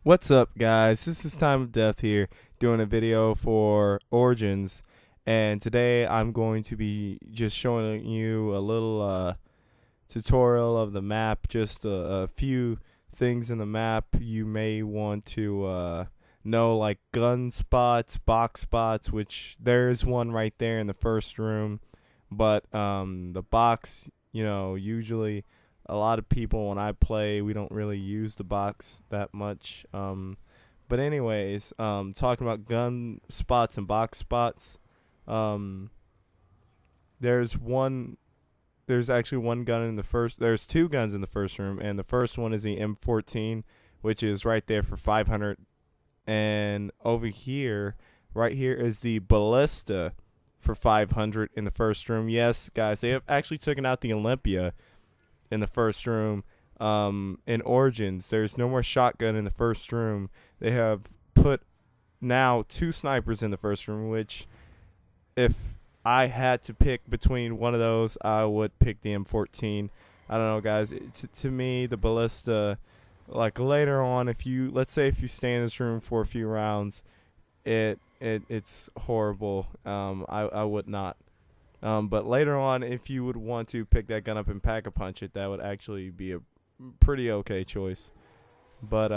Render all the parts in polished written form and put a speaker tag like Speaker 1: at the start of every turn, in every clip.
Speaker 1: What's up, guys? This is Time of Death here, doing a video for Origins, and today I'm going to be just showing you a little tutorial of the map, just a few things in the map you may want to know, like gun spots, box spots, which there's one right there in the first room, but the box, usually a lot of people when I play, we don't really use the box that much. But anyways, talking about gun spots and box spots, um, there's one. There's actually one gun in the first. There's two guns in the first room, and the first one is the M14, which is right there for 500. And over here, right here is the Ballista for 500 in the first room. Yes, guys, they have actually taken out the Olympia in the first room. In Origins, there's no more shotgun in the first room. They have put now two snipers in the first room, which if I had to pick between one of those, I would pick the M14. I don't know, guys. To me, the Ballista, like later on, let's say if you stay in this room for a few rounds, it's horrible. I would not. But later on, if you would want to pick that gun up and pack a punch it, that would actually be a pretty okay choice. But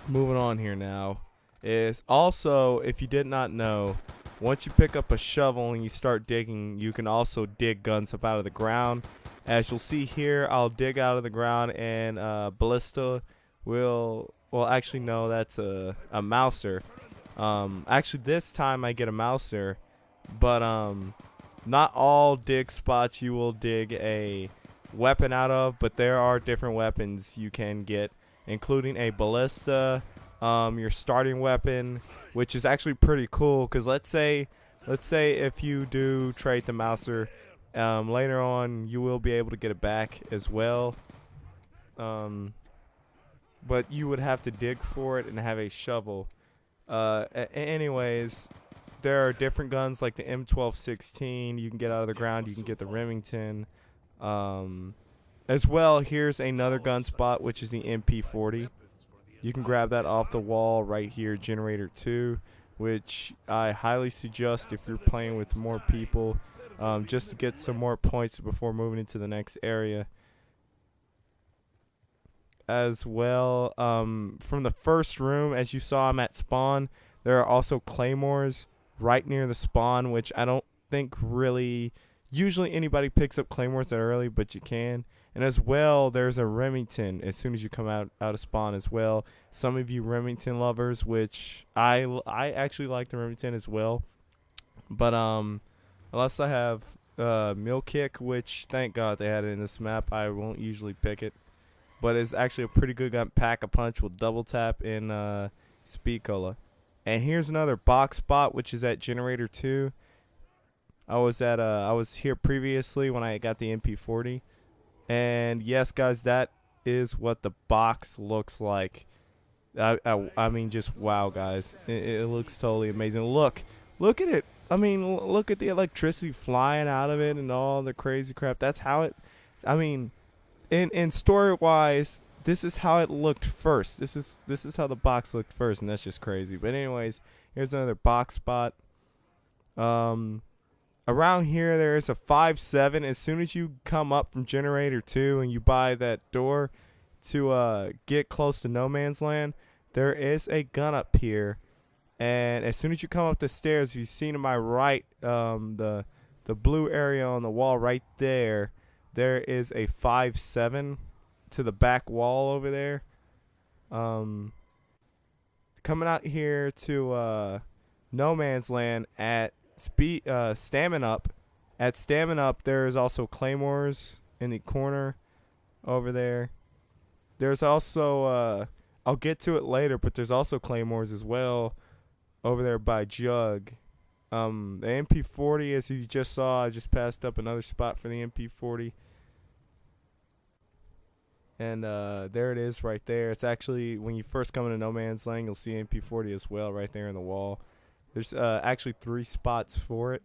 Speaker 1: moving on here now is also, if you did not know, once you pick up a shovel and you start digging, you can also dig guns up out of the ground. As you'll see here, I'll dig out of the ground, and Ballista will, well, actually no, that's a Mauser. Actually this time I get a Mauser, but not all dig spots you will dig a weapon out of, but there are different weapons you can get, including a Ballista, your starting weapon, which is actually pretty cool, because let's say if you do trade the Mauser, later on you will be able to get it back as well, but you would have to dig for it and have a shovel. Anyways, there are different guns like the M1216 you can get out of the ground. You can get the Remington. As well, here's another gun spot, which is the MP40. You can grab that off the wall right here, Generator 2, which I highly suggest if you're playing with more people, just to get some more points before moving into the next area. As well, from the first room, as you saw, I'm at spawn. There are also claymores right near the spawn, which I don't think really usually anybody picks up claymores that early, but you can. And as well, there's a Remington as soon as you come out of spawn as well. Some of you Remington lovers, which I actually like the Remington as well, but unless I have Mill Kick, which thank God they had it in this map, I won't usually pick it, but it's actually a pretty good gun. Pack a punch with double tap in Speed Cola. And here's another box spot, which is at Generator 2. I was here previously when I got the MP40. And yes, guys, that is what the box looks like. I mean, just wow, guys. It looks totally amazing. Look at it. I mean, look at the electricity flying out of it and all the crazy crap. That's how it, I mean, in story-wise, this is how it looked first. This is how the box looked first, and that's just crazy. But anyways, here's another box spot. Around here, there is a 5.7. As soon as you come up from Generator 2 and you buy that door to get close to No Man's Land, there is a gun up here. And as soon as you come up the stairs, if you see to my right, the blue area on the wall right there, there is a 5.7 to the back wall over there. Coming out here to No Man's Land at Stamina Up. At Stamina Up, there is also claymores in the corner over there. There's also I'll get to it later, but there's also claymores as well over there by Jug. The MP40, as you just saw, I just passed up another spot for the MP40. And there it is right there. It's actually, when you first come into No Man's Land, you'll see MP40 as well right there in the wall. There's actually 3 spots for it.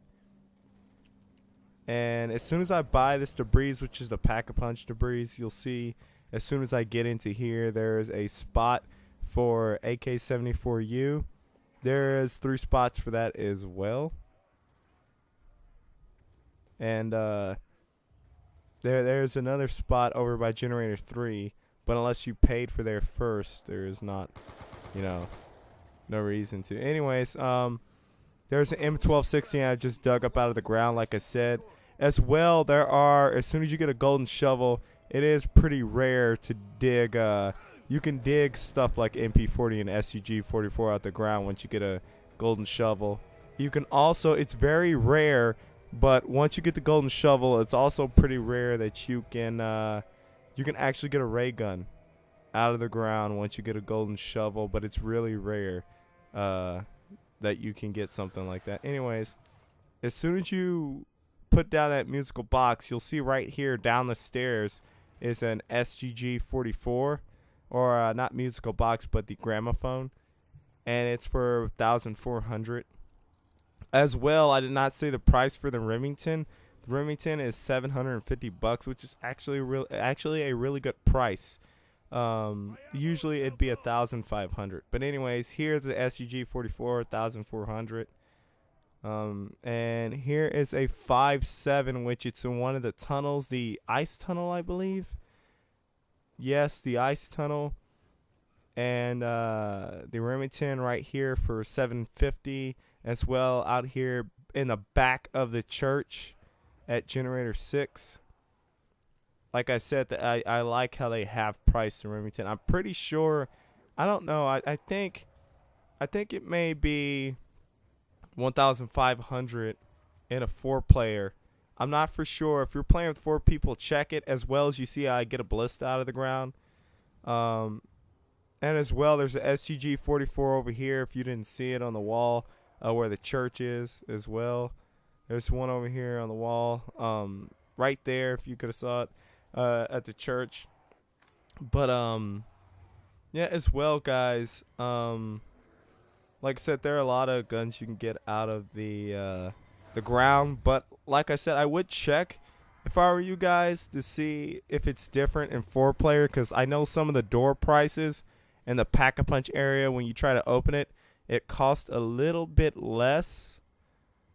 Speaker 1: And as soon as I buy this debris, which is the Pack-a-Punch debris, you'll see as soon as I get into here, there's a spot for AK-74U. There is 3 spots for that as well. And there's another spot over by Generator 3, but unless you paid for there first, there is not, no reason to. Anyways, there's an M1260 I just dug up out of the ground, like I said. As well, there are, as soon as you get a golden shovel, it is pretty rare to dig. You can dig stuff like MP40 and SUG-44 out the ground once you get a golden shovel. You can also, it's very rare, but once you get the golden shovel, it's also pretty rare that you can actually get a ray gun out of the ground once you get a golden shovel, but it's really rare that you can get something like that. Anyways, as soon as you put down that musical box, you'll see right here down the stairs is an SGG-44, or not musical box, but the gramophone, and it's for 1,400. As well, I did not say the price for the Remington. The Remington is $750, which is actually a really good price. Usually it'd be 1,500, but anyways, here's the SUG-44, 1,400. And here is a 5.7, which it's in one of the tunnels, the ice tunnel, I believe. Yes, the ice tunnel. And the Remington right here for $750, as well out here in the back of the church at Generator 6. Like I said, I like how they have priced the Remington. I'm pretty sure, I don't know, I think it may be 1,500 in a 4-player. I'm not for sure. If you're playing with 4 people, check it. As well as you see, I get a ballista out of the ground. And as well, there's a SGG-44 over here. If you didn't see it on the wall, where the church is as well. There's one over here on the wall, right there. If you could have saw it at the church. But yeah, as well, guys. Like I said, there are a lot of guns you can get out of the ground, but like I said, I would check if I were you guys to see if it's different in 4-player, because I know some of the door prices in the Pack-a-Punch area, when you try to open it, it costs a little bit less.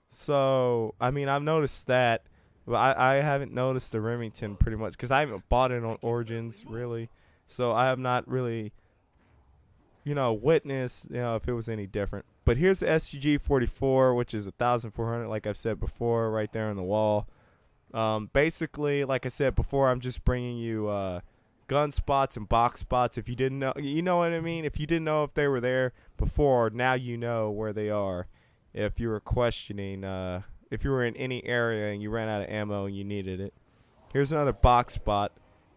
Speaker 1: So, I mean, I've noticed that, but I haven't noticed the Remington pretty much, because I haven't bought it on Origins, really. So, I have not really witness, if it was any different. But here's the SGG-44, which is 1,400, like I've said before, right there on the wall. Basically, like I said before, I'm just bringing you gun spots and box spots. If you didn't know, you know what I mean? If you didn't know if they were there before, now you know where they are. If you were questioning, if you were in any area and you ran out of ammo and you needed it. Here's another box spot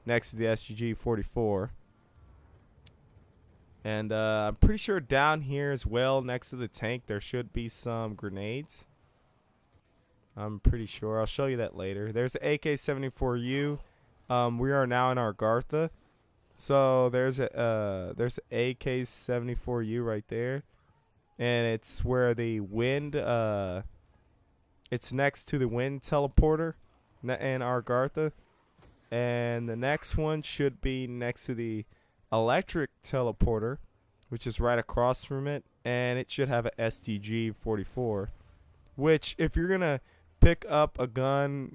Speaker 1: next to the SGG-44. And I'm pretty sure down here as well, next to the tank, there should be some grenades. I'm pretty sure. I'll show you that later. There's the AK-74U. We are now in Argartha. So there's a AK-74U right there. And it's where the wind, it's next to the wind teleporter in Argartha. And the next one should be next to the electric teleporter, which is right across from it, and it should have a STG-44, which if you're gonna pick up a gun,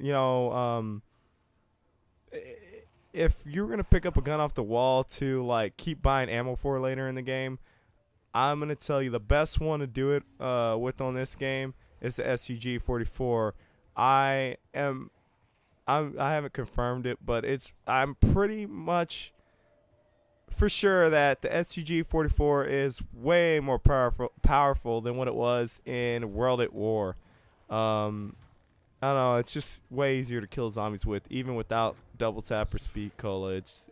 Speaker 1: if you're gonna pick up a gun off the wall to like keep buying ammo for later in the game, I'm gonna tell you the best one to do it with on this game is the STG-44. I haven't confirmed it, but I'm pretty much for sure that the STG-44 is way more powerful than what it was in World at War. I don't know, it's just way easier to kill zombies with, even without double tap or speed cola. It's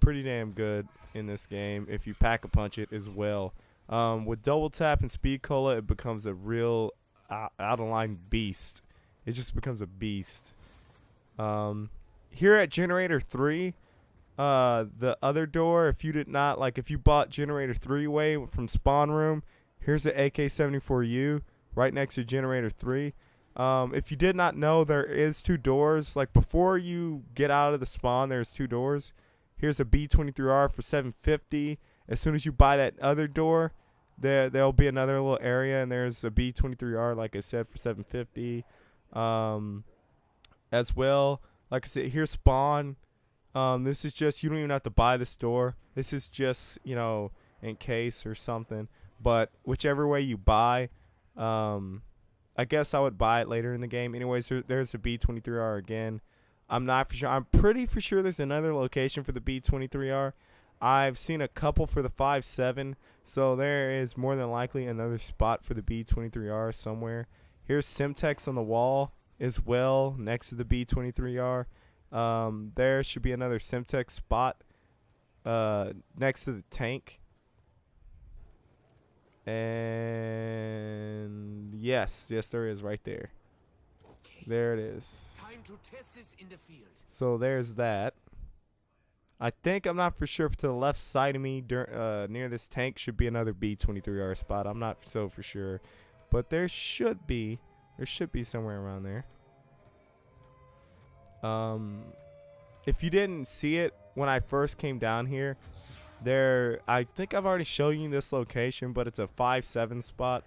Speaker 1: pretty damn good in this game if you Pack-a-Punch it as well. With double tap and speed cola, it becomes a real out of line beast. It just becomes a beast. Here at Generator 3. The other door, if you bought Generator 3-way from Spawn Room, here's the AK-74U right next to Generator 3. If you did not know, there is 2 doors. Like before you get out of the spawn, there's 2 doors. Here's a B-23R for $750, As soon as you buy that other door, there'll be another little area, and there's a B23R, like I said, for 750. As well, like I said, here's spawn. This is just, you don't even have to buy this door. This is just, you know, in case or something. But whichever way you buy, I guess I would buy it later in the game. Anyways, there's a B23R again. I'm not for sure. I'm pretty for sure there's another location for the B23R. I've seen a couple for the 5.7, so there is more than likely another spot for the B23R somewhere. Here's Semtex on the wall as well, next to the B23R. There should be another Semtex spot next to the tank. And yes, there is right there.
Speaker 2: Okay.
Speaker 1: There it is.
Speaker 2: Time to test this in the field.
Speaker 1: So there's that. I think, I'm not for sure, if to the left side of me near this tank should be another B23R spot. I'm not so for sure, but there should be somewhere around there. If you didn't see it when I first came down here, I think I've already shown you this location, but it's a 5.7 spot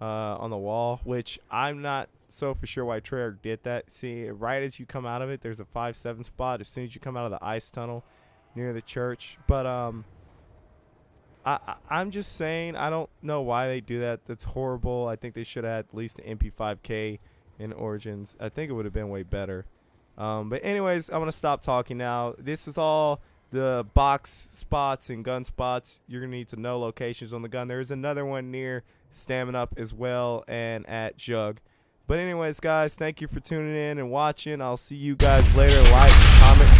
Speaker 1: on the wall, which I'm not so for sure why Treyarch did that. See, right as you come out of it, there's a 5.7 spot as soon as you come out of the ice tunnel near the church. But I'm just saying, I don't know why they do that. That's horrible. I think they should have had at least an MP5K in Origins. I think it would have been way better. But anyways, I'm gonna stop talking now. This is all the box spots and gun spots. You're gonna need to know locations on the gun. There's another one near Stamina Up as well, and at Jug. But anyways, guys, thank you for tuning in and watching. I'll see you guys later. Like, comment,